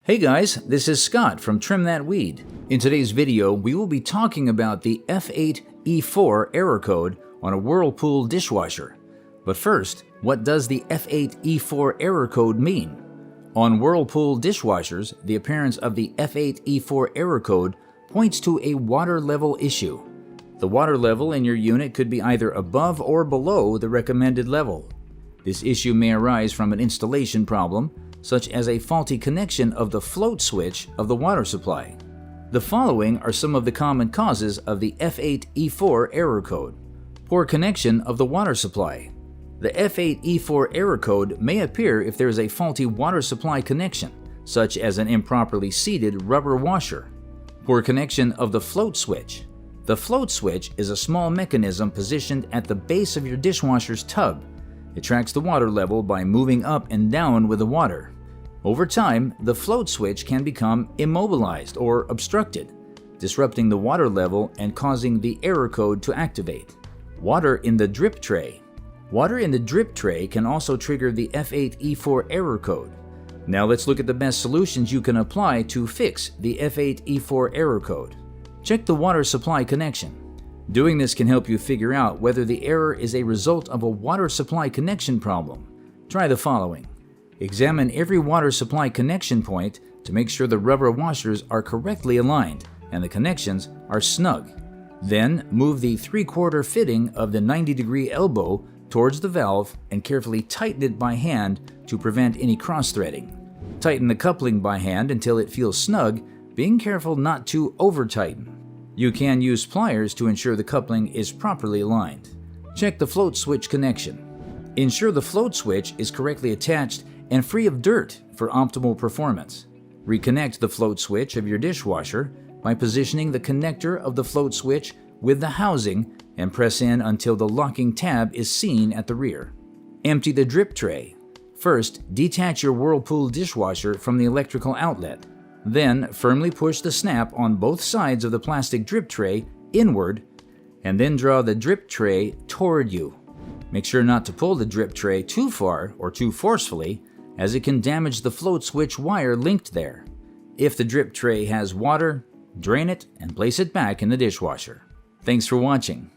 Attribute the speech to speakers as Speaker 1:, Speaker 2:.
Speaker 1: Hey guys, this is Scott from Trim That Weed. In today's video, we will be talking about the F8E4 error code on a Whirlpool dishwasher. But first, what does the F8E4 error code mean? On Whirlpool dishwashers, the appearance of the F8E4 error code points to a water level issue. The water level in your unit could be either above or below the recommended level. This issue may arise from an installation problem, such as a faulty connection of the float switch of the water supply. The following are some of the common causes of the F8E4 error code. Poor connection of the water supply. The F8E4 error code may appear if there is a faulty water supply connection, such as an improperly seated rubber washer. Poor connection of the float switch. The float switch is a small mechanism positioned at the base of your dishwasher's tub. It tracks the water level by moving up and down with the water. Over time, the float switch can become immobilized or obstructed, disrupting the water level and causing the error code to activate. Water in the drip tray. Water in the drip tray can also trigger the F8E4 error code. Now let's look at the best solutions you can apply to fix the F8E4 error code. Check the water supply connection. Doing this can help you figure out whether the error is a result of a water supply connection problem. Try the following. Examine every water supply connection point to make sure the rubber washers are correctly aligned and the connections are snug. Then move the 3/4 fitting of the 90-degree elbow towards the valve and carefully tighten it by hand to prevent any cross-threading. Tighten the coupling by hand until it feels snug, being careful not to over-tighten. You can use pliers to ensure the coupling is properly aligned. Check the float switch connection. Ensure the float switch is correctly attached and free of dirt for optimal performance. Reconnect the float switch of your dishwasher by positioning the connector of the float switch with the housing and press in until the locking tab is seen at the rear. Empty the drip tray. First, detach your Whirlpool dishwasher from the electrical outlet. Then, firmly push the snap on both sides of the plastic drip tray inward, and then draw the drip tray toward you. Make sure not to pull the drip tray too far or too forcefully, as it can damage the float switch wire linked there. If the drip tray has water, drain it and place it back in the dishwasher. Thanks for watching.